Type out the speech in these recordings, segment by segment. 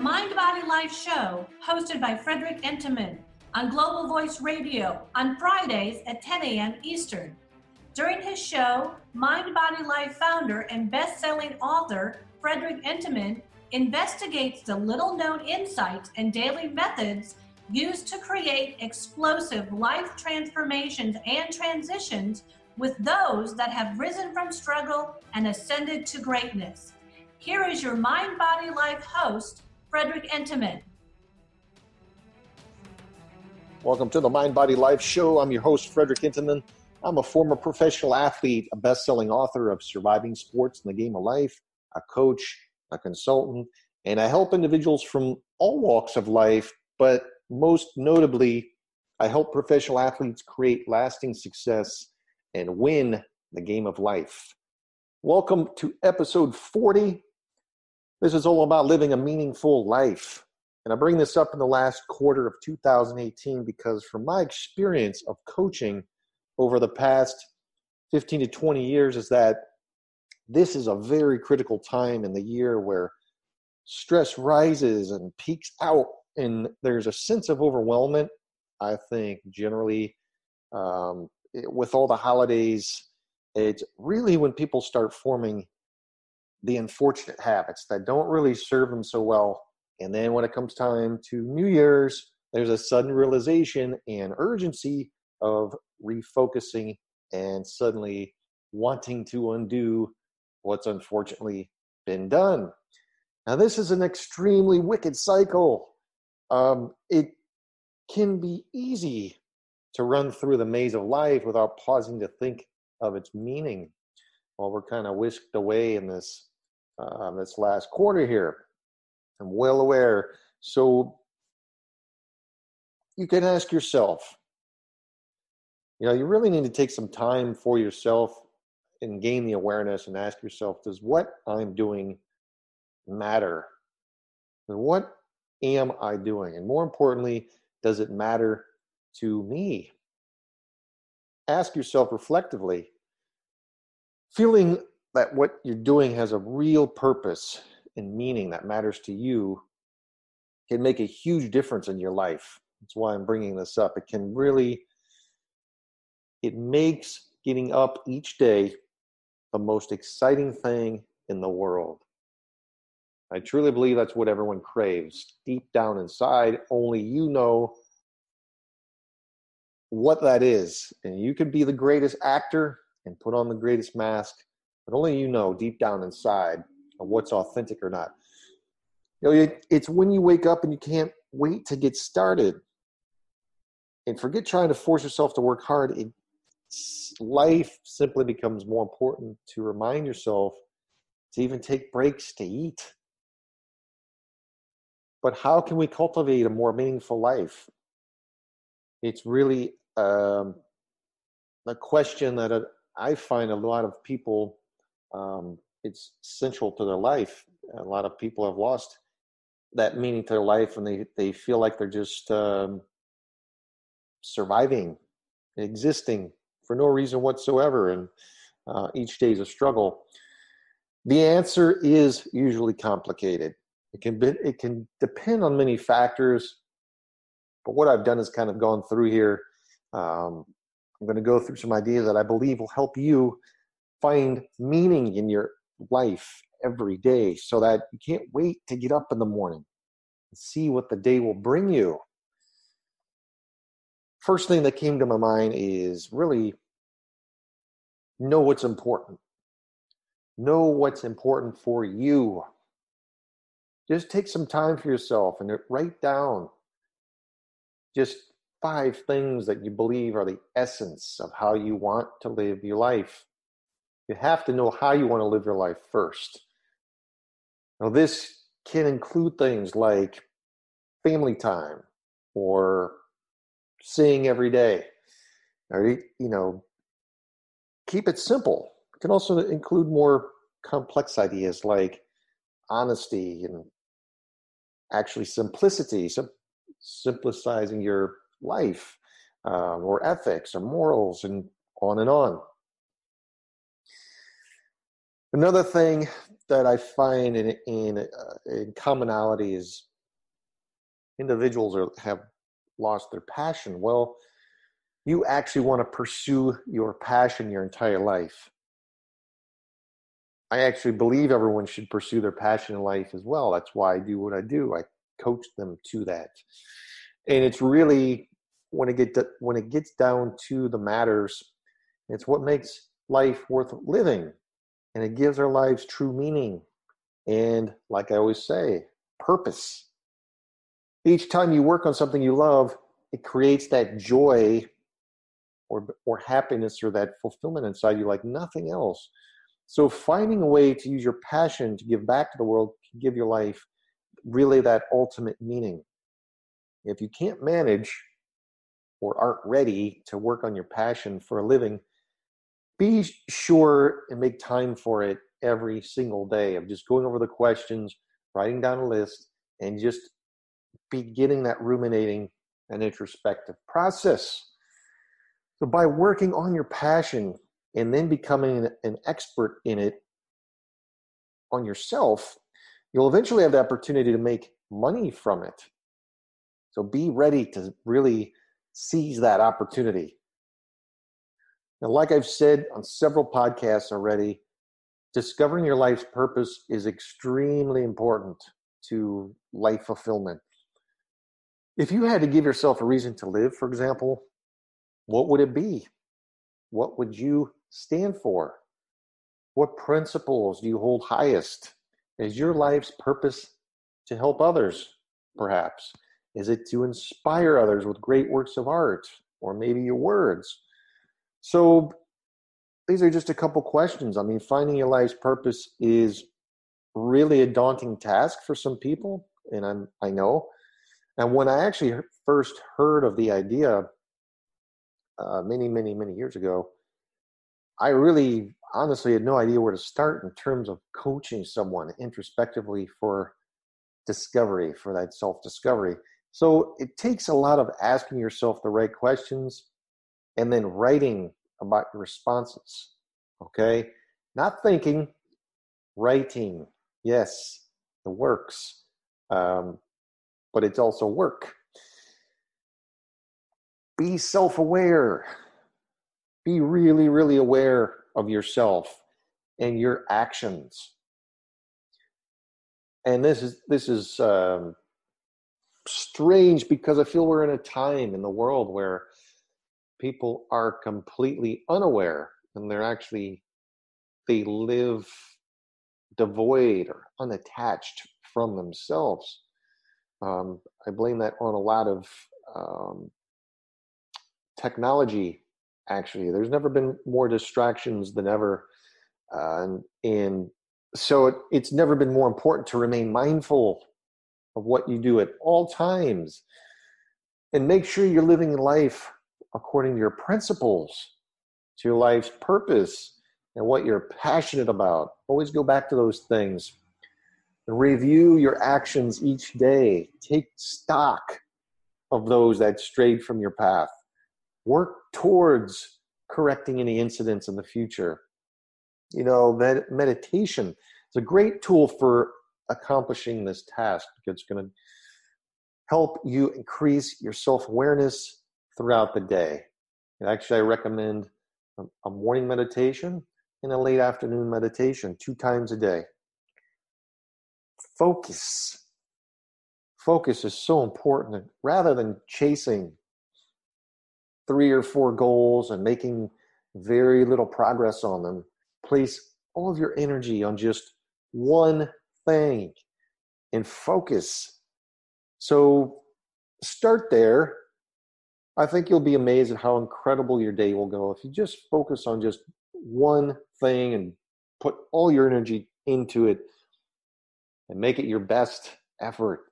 Mind Body Life show hosted by Frederick Enteman on Global Voice Radio on Fridays at 10 a.m. Eastern. During his show, Mind Body Life founder and best-selling author Frederick Enteman investigates the little-known insights and daily methods used to create explosive life transformations and transitions with those that have risen from struggle and ascended to greatness. Here is your Mind Body Life host, Frederick Enteman. Welcome to the Mind Body Life show. I'm your host, Frederick Enteman. I'm a former professional athlete, a best-selling author of Surviving Sports in the Game of Life, a coach, a consultant, and I help individuals from all walks of life, but most notably, I help professional athletes create lasting success and win the game of life. Welcome to episode 40. This is all about living a meaningful life. And I bring this up in the last quarter of 2018 because from my experience of coaching over the past 15 to 20 years is that this is a very critical time in the year where stress rises and peaks out, and there's a sense of overwhelmment, I think, generally. With all the holidays, it's really when people start forming the unfortunate habits that don't really serve them so well. And then when it comes time to New Year's, there's a sudden realization and urgency of refocusing and suddenly wanting to undo what's unfortunately been done. Now, this is an extremely wicked cycle. It can be easy to run through the maze of life without pausing to think of its meaning. Well, we're kind of whisked away in this last quarter here. I'm well aware. So you can ask yourself, you really need to take some time for yourself and gain the awareness and ask yourself, does what I'm doing matter? And what am I doing? And more importantly, does it matter to me? Ask yourself reflectively, feeling that what you're doing has a real purpose and meaning that matters to you can make a huge difference in your life. That's why I'm bringing this up. It makes getting up each day the most exciting thing in the world. I truly believe that's what everyone craves. Deep down inside, only you know what that is. And you could be the greatest actor and put on the greatest mask, but only you know deep down inside of what's authentic or not. It's when you wake up and you can't wait to get started. And forget trying to force yourself to work hard. Life simply becomes more important to remind yourself to even take breaks to eat. But how can we cultivate a more meaningful life? It's really a question that I find a lot of people, it's central to their life. A lot of people have lost that meaning to their life, and they feel like they're just surviving, existing for no reason whatsoever, and each day is a struggle. The answer is usually complicated. It can depend on many factors, but what I've done is kind of gone through here. I'm going to go through some ideas that I believe will help you find meaning in your life every day so that you can't wait to get up in the morning and see what the day will bring you. First thing that came to my mind is really know what's important. Know what's important for you. Just take some time for yourself and write down just 5 things that you believe are the essence of how you want to live your life. You have to know how you want to live your life first. Now, this can include things like family time or seeing every day. Or, keep it simple. It can also include more complex ideas like honesty and actually simplicity, simplicizing your life, or ethics or morals, and on and on. Another thing that I find in commonality is individuals have lost their passion. Well, you actually want to pursue your passion your entire life. I actually believe everyone should pursue their passion in life as well. That's why I do what I do. I coach them to that. And it's really, when it gets down to the matters, it's what makes life worth living. And it gives our lives true meaning. And like I always say, purpose. Each time you work on something you love, it creates that joy or happiness or that fulfillment inside you like nothing else. So finding a way to use your passion to give back to the world can give your life really that ultimate meaning. If you can't manage or aren't ready to work on your passion for a living, be sure and make time for it every single day of just going over the questions, writing down a list, and just beginning that ruminating and introspective process. So by working on your passion and then becoming an expert in it on yourself, you'll eventually have the opportunity to make money from it. So be ready to really seize that opportunity. Now, like I've said on several podcasts already, discovering your life's purpose is extremely important to life fulfillment. If you had to give yourself a reason to live, for example, what would it be? What would you stand for? What principles do you hold highest? Is your life's purpose to help others, perhaps? Is it to inspire others with great works of art, or maybe your words? So these are just a couple questions. I mean, finding your life's purpose is really a daunting task for some people, and I know. And when I actually first heard of the idea many, many, many years ago, I really honestly had no idea where to start in terms of coaching someone introspectively for discovery, for that self-discovery. So it takes a lot of asking yourself the right questions and then writing about your responses, okay? Not thinking, writing. Yes, the works, but it's also work. Be self-aware. Be really, really aware of yourself and your actions. And this is strange because I feel we're in a time in the world where people are completely unaware and they live devoid or unattached from themselves. I blame that on a lot of technology. Actually, there's never been more distractions than ever, and so it's never been more important to remain mindful of what you do at all times, and make sure you're living life according to your principles, to your life's purpose, and what you're passionate about. Always go back to those things. Review your actions each day. Take stock of those that strayed from your path. Work towards correcting any incidents in the future. You know, meditation is a great tool for accomplishing this task because it's going to help you increase your self-awareness throughout the day. And actually, I recommend a morning meditation and a late afternoon meditation 2 times a day. Focus. Focus is so important. Rather than chasing 3 or 4 goals and making very little progress on them, place all of your energy on just one thing and focus. So start there. I think you'll be amazed at how incredible your day will go if you just focus on just one thing and put all your energy into it and make it your best effort.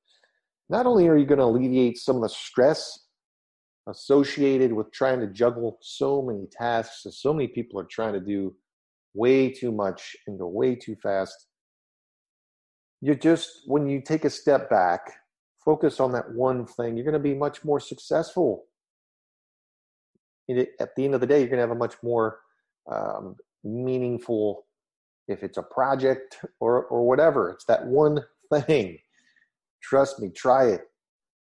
Not only are you going to alleviate some of the stress associated with trying to juggle so many tasks, and so many people are trying to do way too much and go way too fast. When you take a step back, focus on that one thing, you're going to be much more successful. At the end of the day, you're going to have a much more meaningful, if it's a project or whatever, it's that one thing. Trust me, try it.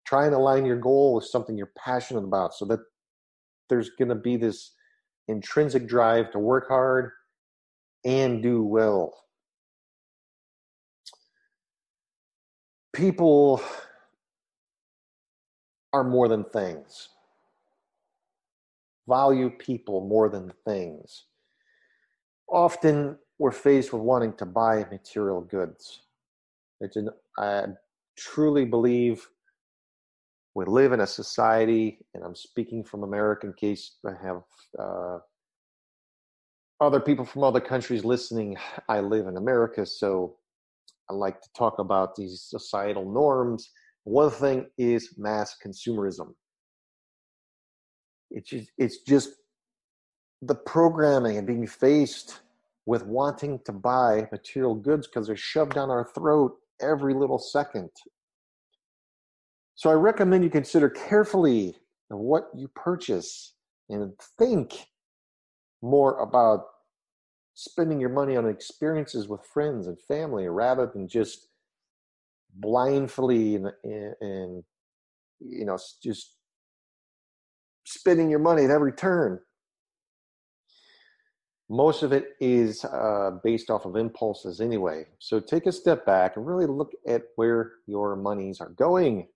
Try and align your goal with something you're passionate about so that there's going to be this intrinsic drive to work hard and do well. People are more than things. Value people more than things. Often we're faced with wanting to buy material goods. I truly believe we live in a society, and I'm speaking from America in case I have other people from other countries listening. I live in America, so I like to talk about these societal norms. One thing is mass consumerism. It's just the programming and being faced with wanting to buy material goods because they're shoved down our throat every little second. So I recommend you consider carefully what you purchase and think more about spending your money on experiences with friends and family rather than just blindly and just spending your money at every turn. Most of it is based off of impulses anyway. So take a step back and really look at where your monies are going.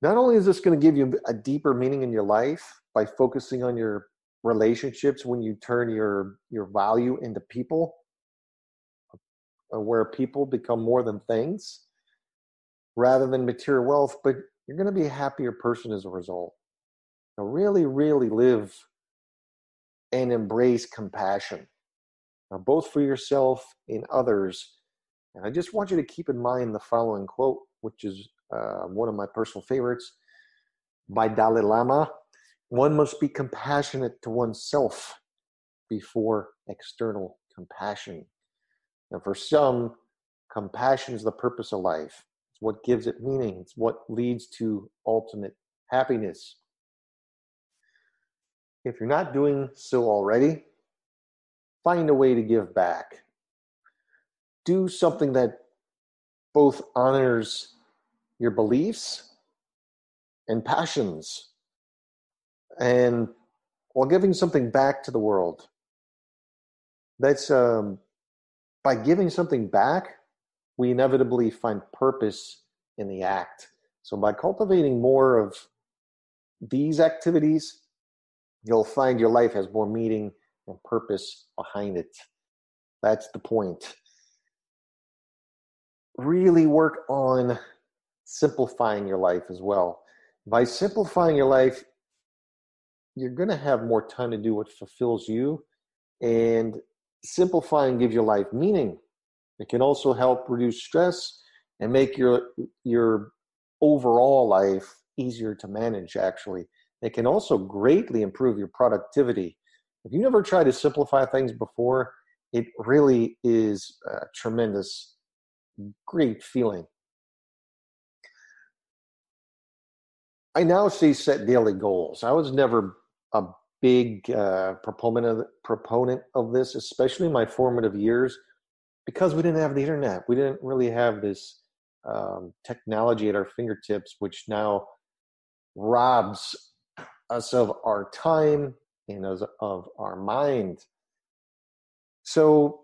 Not only is this going to give you a deeper meaning in your life by focusing on your relationships when you turn your value into people, where people become more than things rather than material wealth, but you're going to be a happier person as a result. Now really, really live and embrace compassion, now both for yourself and others. And I just want you to keep in mind the following quote, which is one of my personal favorites by Dalai Lama. One must be compassionate to oneself before external compassion. And for some, compassion is the purpose of life. It's what gives it meaning. It's what leads to ultimate happiness. If you're not doing so already, find a way to give back. Do something that both honors your beliefs and passions, and while giving something back to the world. That's by giving something back, we inevitably find purpose in the act. So by cultivating more of these activities, you'll find your life has more meaning and purpose behind it. That's the point. Really work on simplifying your life as well. By simplifying your life, you're going to have more time to do what fulfills you, and simplifying gives your life meaning. It can also help reduce stress and make your overall life easier to manage, actually. It can also greatly improve your productivity. If you never tried to simplify things before, it really is a tremendous, great feeling. I now say set daily goals. I was never a big proponent of this, especially in my formative years, because we didn't have the internet. We didn't really have this technology at our fingertips, which now robs us of our time and of our mind. So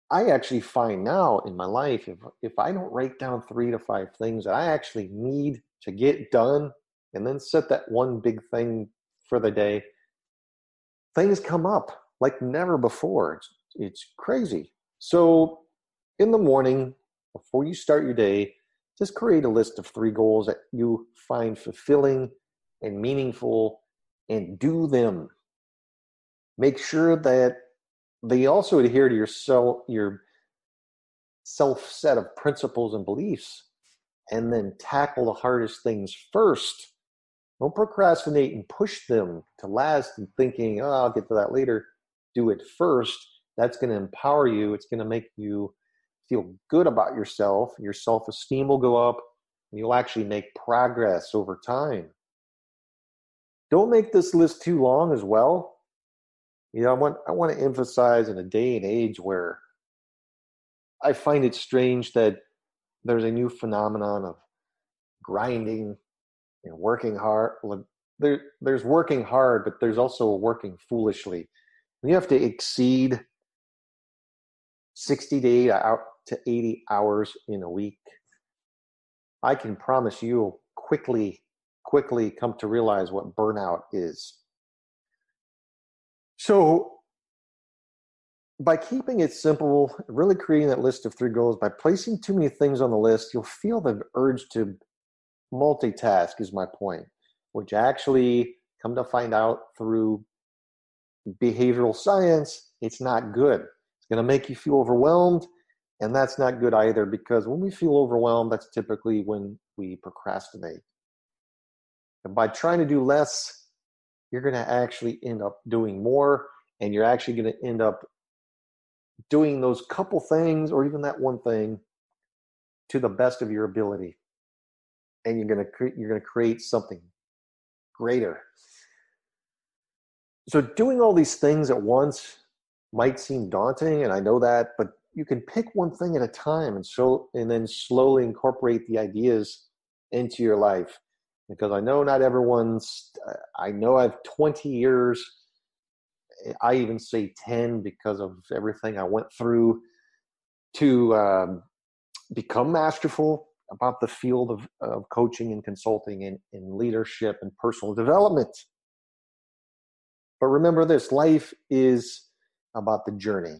I actually find now in my life, if I don't write down 3 to 5 things that I actually need to get done, and then set that one big thing for the day, things come up like never before. It's crazy. So in the morning, before you start your day, just create a list of 3 goals that you find fulfilling and meaningful, and do them. Make sure that they also adhere to your self set of principles and beliefs, and then tackle the hardest things first. Don't procrastinate and push them to last and thinking, oh, I'll get to that later. Do it first. That's going to empower you. It's going to make you feel good about yourself. Your self-esteem will go up, and you'll actually make progress over time. Don't make this list too long as well. I want to emphasize, in a day and age where I find it strange that there's a new phenomenon of grinding and working hard. There's working hard, but there's also working foolishly. You have to exceed 60 to 80 hours in a week. I can promise you'll quickly come to realize what burnout is. So by keeping it simple, really creating that list of 3 goals, by placing too many things on the list, you'll feel the urge to multitask, is my point, which actually, come to find out through behavioral science, it's not good. It's going to make you feel overwhelmed, and that's not good either, because when we feel overwhelmed, that's typically when we procrastinate. And by trying to do less, you're going to actually end up doing more, and you're actually going to end up doing those couple things, or even that one thing, to the best of your ability. And you're going to create something greater. So doing all these things at once might seem daunting, and I know that, but you can pick one thing at a time and then slowly incorporate the ideas into your life. Because I know not everyone's, I know I have 20 years, I even say 10 because of everything I went through to become masterful about the field of coaching and consulting and leadership and personal development. But remember this, life is about the journey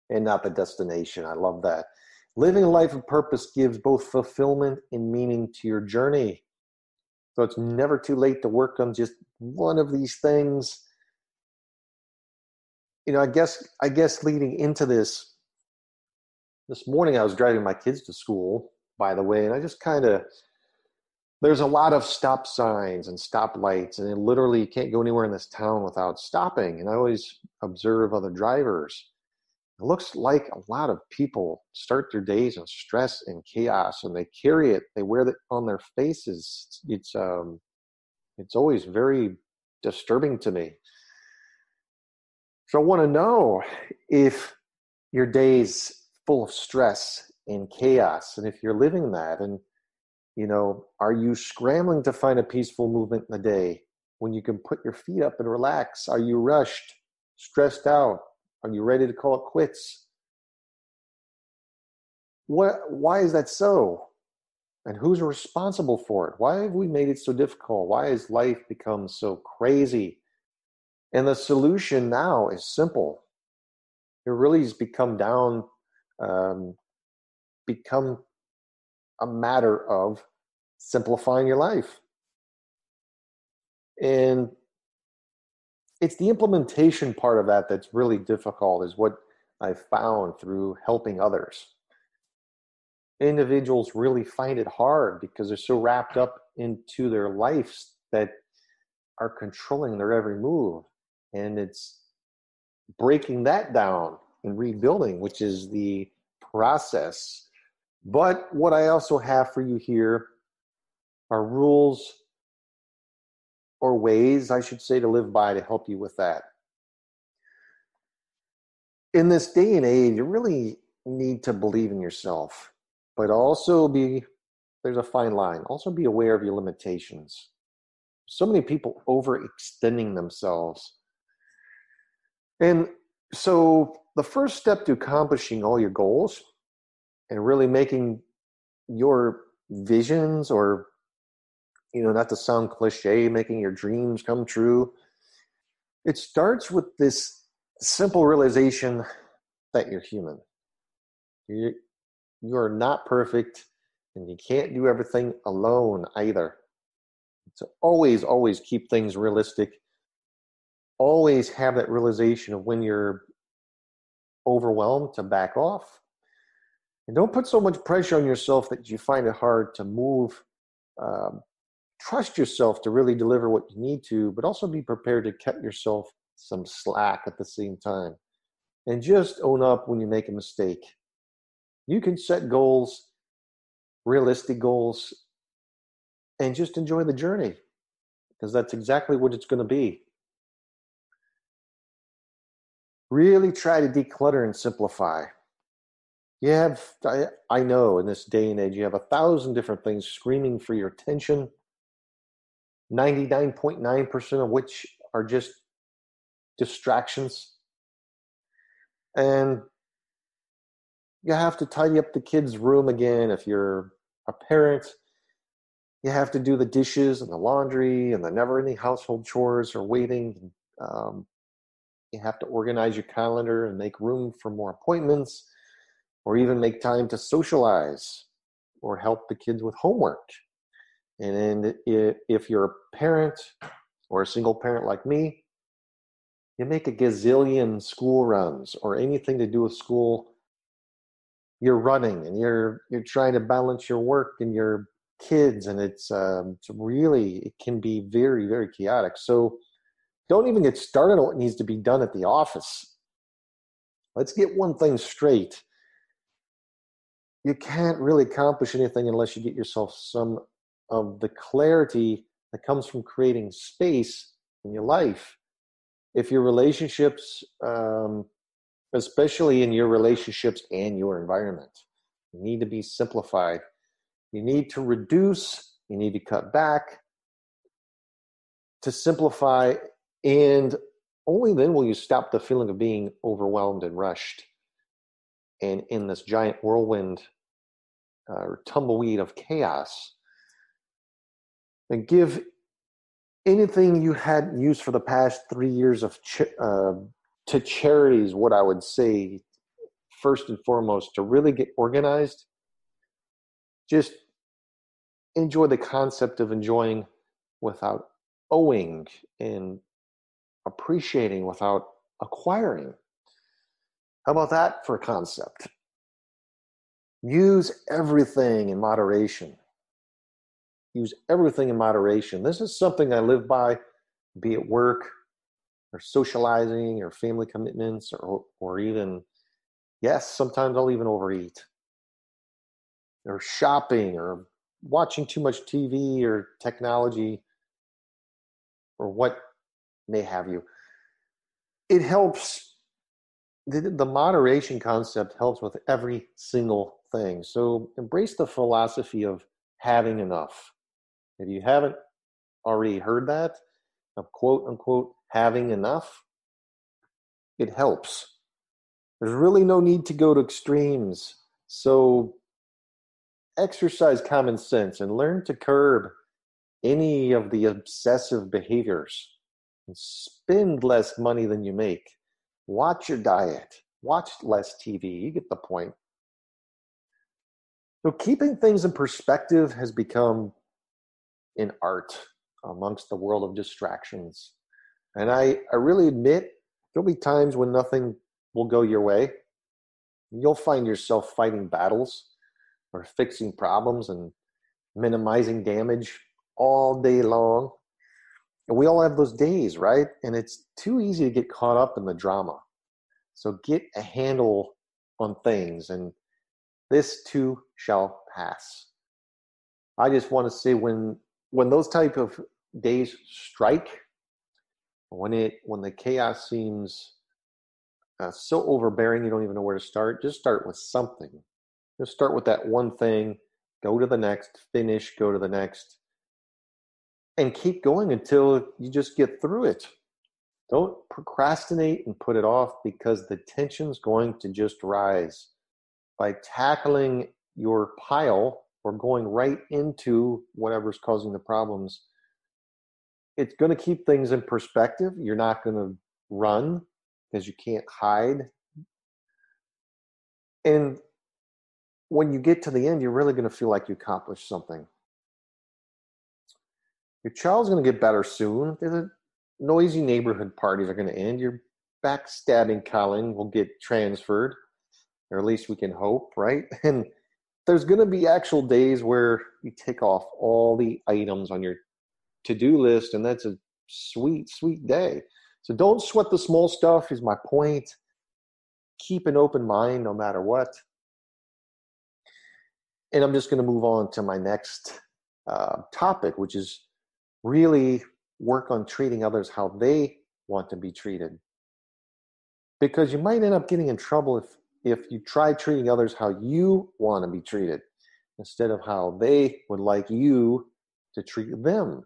and not the destination. I love that. Living a life of purpose gives both fulfillment and meaning to your journey. So it's never too late to work on just one of these things. You know, I guess leading into this morning I was driving my kids to school, by the way, and I just there's a lot of stop signs and stop lights, and literally you can't go anywhere in this town without stopping. And I always observe other drivers. It looks like a lot of people start their days in stress and chaos, and they carry it. They wear it on their faces. It's always very disturbing to me. So I want to know if your day's full of stress and chaos, and if you're living that, and you know, are you scrambling to find a peaceful movement in the day when you can put your feet up and relax? Are you rushed, stressed out? Are you ready to call it quits? Why is that so? And who's responsible for it? Why have we made it so difficult? Why has life become so crazy? And the solution now is simple. It really has become a matter of simplifying your life. And it's the implementation part of that that's really difficult, is what I've found through helping others. Individuals really find it hard because they're so wrapped up into their lives that are controlling their every move. And it's breaking that down and rebuilding, which is the process. But what I also have for you here are rules, or ways, I should say, to live by to help you with that. In this day and age, you really need to believe in yourself, but also there's a fine line. Also be aware of your limitations. So many people overextending themselves. And so the first step to accomplishing all your goals and really making your visions, or, you know, not to sound cliche, making your dreams come true, it starts with this simple realization that you're human. You are not perfect, and you can't do everything alone either. So always keep things realistic. Always have that realization of when you're overwhelmed to back off. And don't put so much pressure on yourself that you find it hard to move. Trust yourself to really deliver what you need to, but also be prepared to cut yourself some slack at the same time. And just own up when you make a mistake. You can set goals, realistic goals, and just enjoy the journey, because that's exactly what it's going to be. Really try to declutter and simplify. I know in this day and age, you have 1,000 different things screaming for your attention, 99.9% of which are just distractions. And you have to tidy up the kid's room again. If you're a parent, you have to do the dishes and the laundry and the never-ending household chores are waiting. You have to organize your calendar and make room for more appointments, or even make time to socialize or help the kids with homework. And then if you're a parent or a single parent like me, you make a gazillion school runs or anything to do with school. You're running and you're trying to balance your work and your kids, and it's really, it can be very, very chaotic. So don't even get started on what needs to be done at the office. Let's get one thing straight. You can't really accomplish anything unless you get yourself some of the clarity that comes from creating space in your life. If your relationships, especially in your relationships and your environment, need to be simplified. You need to reduce, you need to cut back, to simplify, and only then will you stop the feeling of being overwhelmed and rushed and in this giant whirlwind or tumbleweed of chaos. And give anything you had used for the past 3 years of to charities, what I would say, first and foremost, to really get organized. Just enjoy the concept of enjoying without owing and appreciating without acquiring. How about that for a concept? Use everything in moderation. Use everything in moderation. This is something I live by, be it work or socializing or family commitments or even, yes, sometimes I'll even overeat, or shopping or watching too much TV or technology or what may have you. It helps. The moderation concept helps with every single thing. So embrace the philosophy of having enough. If you haven't already heard that, of quote unquote having enough, it helps. There's really no need to go to extremes. So exercise common sense and learn to curb any of the obsessive behaviors. And spend less money than you make. Watch your diet. Watch less TV. You get the point. So keeping things in perspective has become an art amongst the world of distractions. And I really admit there'll be times when nothing will go your way. You'll find yourself fighting battles or fixing problems and minimizing damage all day long. And we all have those days, right? And it's too easy to get caught up in the drama. So get a handle on things, and this too shall pass. I just want to say when those type of days strike, when the chaos seems so overbearing you don't even know where to start, just start with something. Just start with that one thing, go to the next, finish, go to the next, and keep going until you just get through it. Don't procrastinate and put it off, because the tension's going to just rise. By tackling your pile or going right into whatever's causing the problems, it's going to keep things in perspective. You're not going to run because you can't hide. And when you get to the end, you're really going to feel like you accomplished something. Your child's going to get better soon. The noisy neighborhood parties are going to end. Your backstabbing Colin will get transferred, or at least we can hope, right? And there's going to be actual days where you tick off all the items on your to-do list, and that's a sweet, sweet day. So don't sweat the small stuff is my point. Keep an open mind no matter what. And I'm just going to move on to my next topic, which is really work on treating others how they want to be treated. Because you might end up getting in trouble if you try treating others how you want to be treated instead of how they would like you to treat them.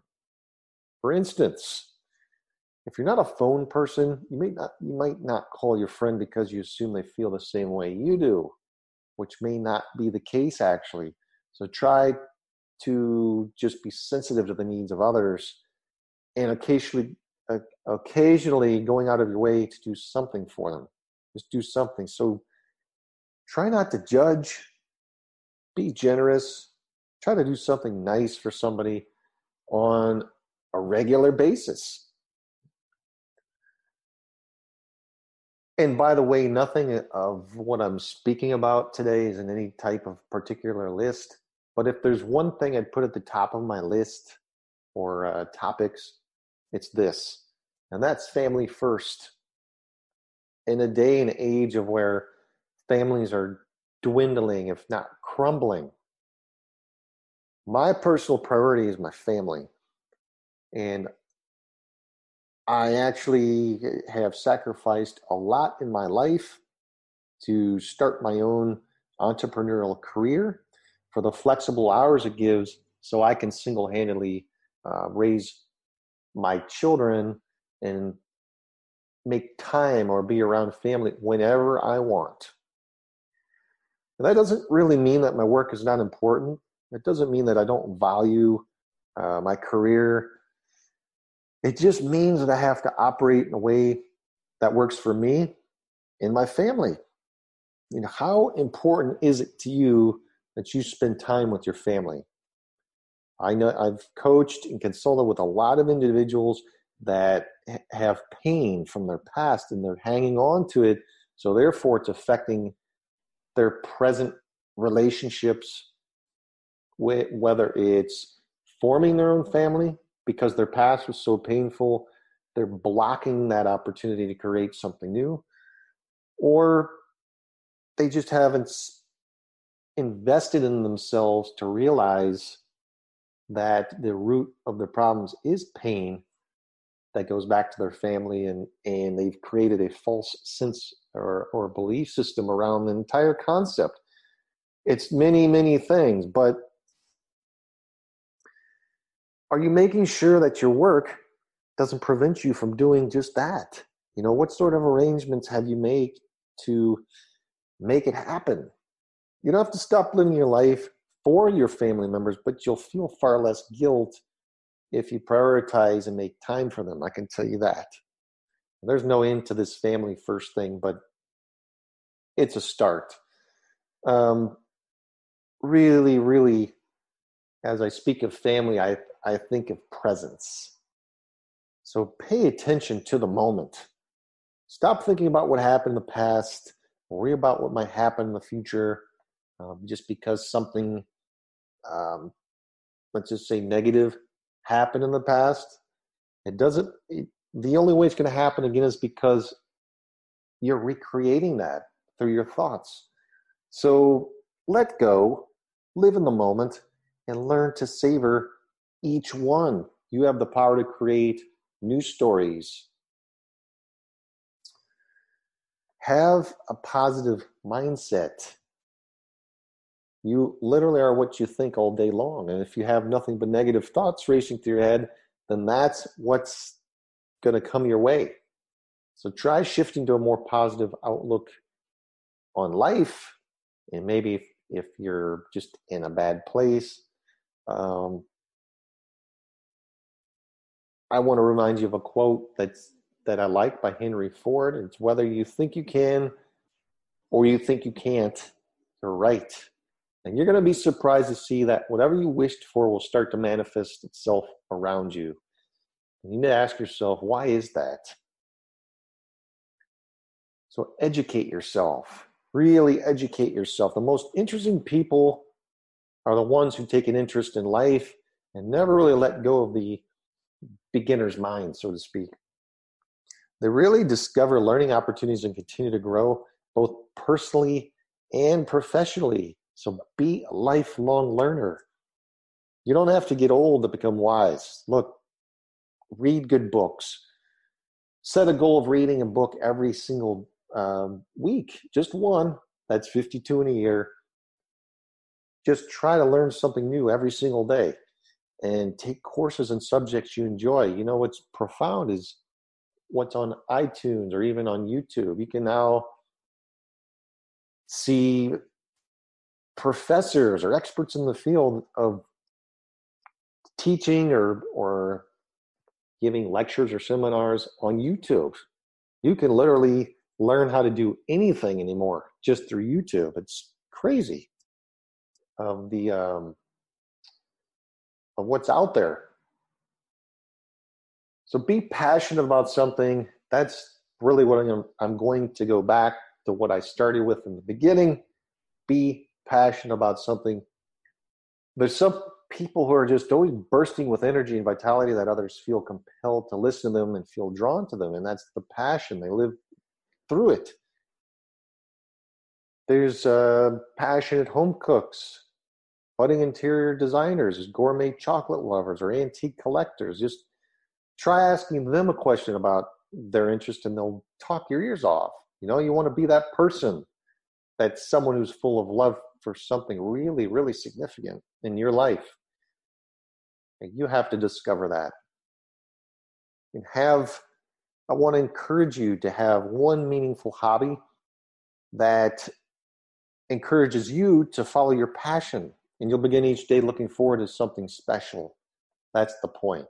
For instance, if you're not a phone person, you might not call your friend because you assume they feel the same way you do, which may not be the case actually. So try to just be sensitive to the needs of others, and occasionally going out of your way to do something for them. Just do something. So try not to judge, be generous, try to do something nice for somebody on a regular basis. And by the way, nothing of what I'm speaking about today is in any type of particular list. But if there's one thing I'd put at the top of my list or topics, it's this. And that's family first. In a day and age of where families are dwindling, if not crumbling, my personal priority is my family. And I actually have sacrificed a lot in my life to start my own entrepreneurial career for the flexible hours it gives so I can single-handedly raise my children and make time or be around family whenever I want. And that doesn't really mean that my work is not important. It doesn't mean that I don't value my career. It just means that I have to operate in a way that works for me and my family. You know, how important is it to you that you spend time with your family? I know I've coached and consulted with a lot of individuals that have pain from their past and they're hanging on to it. So therefore it's affecting their present relationships, whether it's forming their own family because their past was so painful, they're blocking that opportunity to create something new, or they just haven't invested in themselves to realize that the root of their problems is pain that goes back to their family, and they've created a false sense or belief system around the entire concept. It's many, many things, but are you making sure that your work doesn't prevent you from doing just that? You know, what sort of arrangements have you made to make it happen? You don't have to stop living your life for your family members, but you'll feel far less guilt if you prioritize and make time for them. I can tell you that. There's no end to this family first thing, but it's a start. Really, really, as I speak of family, I think of presence. So pay attention to the moment. Stop thinking about what happened in the past. Worry about what might happen in the future. Just because something, let's just say negative, happened in the past, the only way it's going to happen again is because you're recreating that through your thoughts. So let go, live in the moment, and learn to savor each one. You have the power to create new stories. Have a positive mindset. You literally are what you think all day long. And if you have nothing but negative thoughts racing through your head, then that's what's going to come your way. So try shifting to a more positive outlook on life. And maybe if you're just in a bad place, I want to remind you of a quote that I like by Henry Ford. It's whether you think you can or you think you can't, you're right. And you're going to be surprised to see that whatever you wished for will start to manifest itself around you. And you need to ask yourself, why is that? So educate yourself. Really educate yourself. The most interesting people are the ones who take an interest in life and never really let go of the beginner's mind, so to speak. They really discover learning opportunities and continue to grow both personally and professionally. So be a lifelong learner. You don't have to get old to become wise. Look, read good books. Set a goal of reading a book every single week, just one. That's 52 in a year. Just try to learn something new every single day and take courses in subjects you enjoy. You know, what's profound is what's on iTunes or even on YouTube. You can now see professors or experts in the field of teaching or giving lectures or seminars on YouTube. You can literally learn how to do anything anymore just through YouTube. It's crazy of the of what's out there. So be passionate about something. That's really what I'm going to go back to what I started with in the beginning. Be passionate about something. There's some people who are just always bursting with energy and vitality that others feel compelled to listen to them and feel drawn to them. And that's the passion. They live through it. There's passionate home cooks, budding interior designers, gourmet chocolate lovers, or antique collectors. Just try asking them a question about their interest and they'll talk your ears off. You know, you want to be that person, that's someone who's full of love for something really, really significant in your life. And you have to discover that. And I want to encourage you to have one meaningful hobby that encourages you to follow your passion. And you'll begin each day looking forward to something special. That's the point.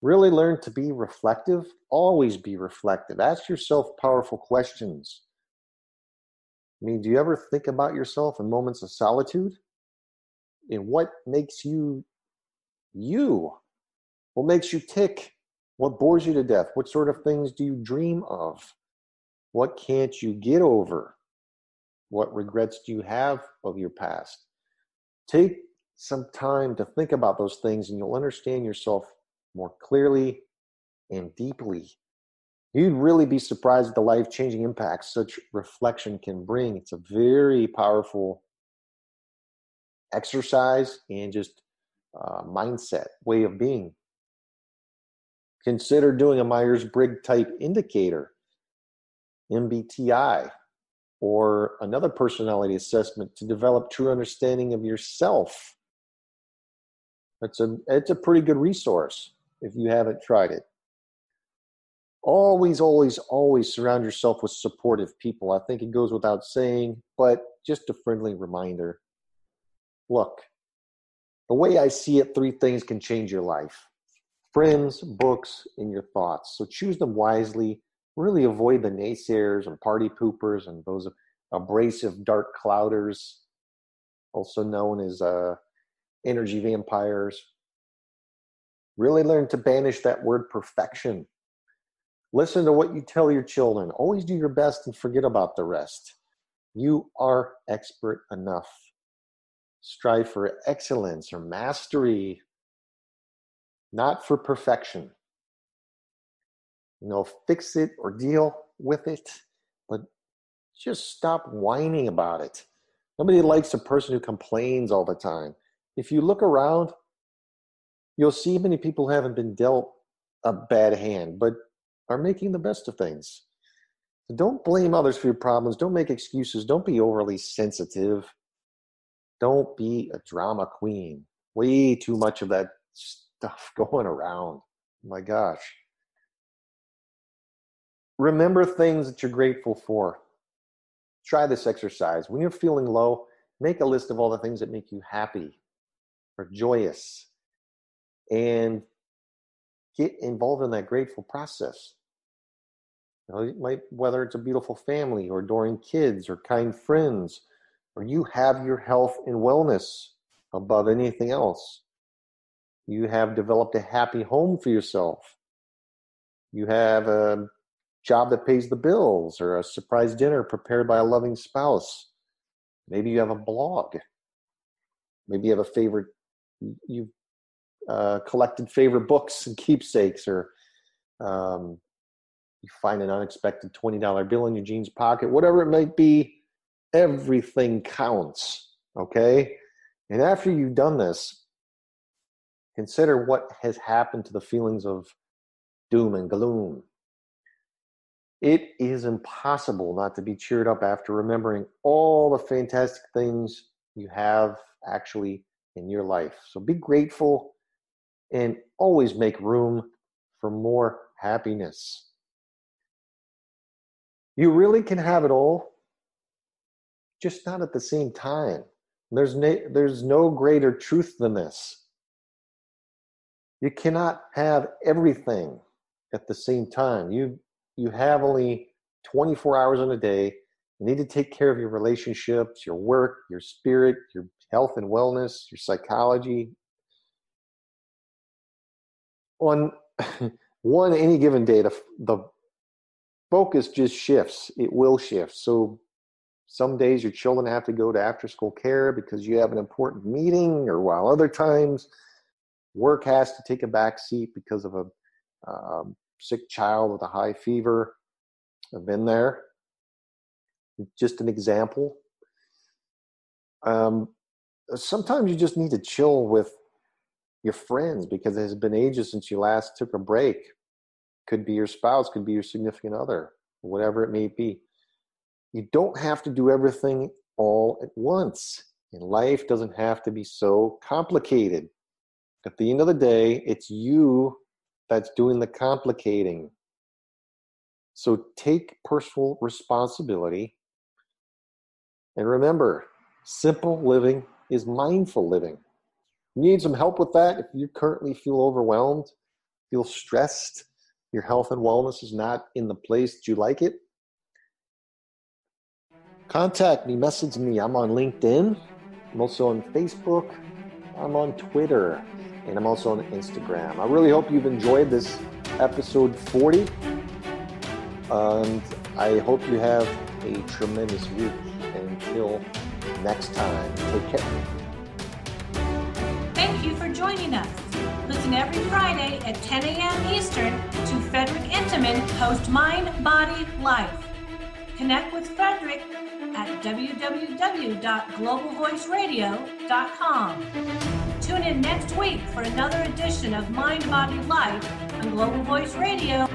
Really learn to be reflective. Always be reflective. Ask yourself powerful questions. I mean, do you ever think about yourself in moments of solitude? And what makes you you? What makes you tick? What bores you to death? What sort of things do you dream of? What can't you get over? What regrets do you have of your past? Take some time to think about those things and you'll understand yourself more clearly and deeply. You'd really be surprised at the life-changing impact such reflection can bring. It's a very powerful exercise and just mindset, way of being. Consider doing a Myers-Briggs type indicator, MBTI, or another personality assessment to develop true understanding of yourself. It's a pretty good resource if you haven't tried it. Always, always, always surround yourself with supportive people. I think it goes without saying, but just a friendly reminder. Look, the way I see it, 3 things can change your life: friends, books, and your thoughts. So choose them wisely. Really avoid the naysayers and party poopers and those abrasive dark clouders, also known as energy vampires. Really learn to banish that word perfection. Listen to what you tell your children. Always do your best and forget about the rest. You are expert enough. Strive for excellence or mastery, not for perfection. You know, fix it or deal with it, but just stop whining about it. Nobody likes a person who complains all the time. If you look around, you'll see many people haven't been dealt a bad hand, but are making the best of things. So don't blame others for your problems. Don't make excuses. Don't be overly sensitive. Don't be a drama queen. Way too much of that stuff going around. My gosh. Remember things that you're grateful for. Try this exercise. When you're feeling low, make a list of all the things that make you happy or joyous and get involved in that grateful process. You know, it might, whether it's a beautiful family or adoring kids or kind friends, or you have your health and wellness above anything else. You have developed a happy home for yourself. You have a job that pays the bills or a surprise dinner prepared by a loving spouse. Maybe you have a blog. Maybe you have a favorite, you've collected favorite books and keepsakes, or you find an unexpected $20 bill in your jeans pocket. Whatever it might be, everything counts, okay? And after you've done this, consider what has happened to the feelings of doom and gloom. It is impossible not to be cheered up after remembering all the fantastic things you have actually in your life. So be grateful and always make room for more happiness. You really can have it all, just not at the same time. There's no greater truth than this. You cannot have everything at the same time. You have only 24 hours in a day. You need to take care of your relationships, your work, your spirit, your health and wellness, your psychology. On any given day, the focus just shifts. It will shift. So some days your children have to go to after-school care because you have an important meeting, or while other times work has to take a back seat because of a sick child with a high fever. I've been there. Just an example. Sometimes you just need to chill with your friends because it has been ages since you last took a break. Could be your spouse, could be your significant other, whatever it may be. You don't have to do everything all at once. And life doesn't have to be so complicated. At the end of the day, it's you that's doing the complicating. So take personal responsibility. And remember, simple living is mindful living. You need some help with that? If you currently feel overwhelmed, feel stressed, your health and wellness is not in the place that you like it, contact me, message me. I'm on LinkedIn. I'm also on Facebook. I'm on Twitter. And I'm also on Instagram. I really hope you've enjoyed this episode 40. And I hope you have a tremendous week. Until next time, take care. Thank you for joining us. Listen every Friday at 10 a.m. Eastern to Frederick Intiman host Mind, Body, Life. Connect with Frederick at www.globalvoiceradio.com. Tune in next week for another edition of Mind, Body, Life on Global Voice Radio.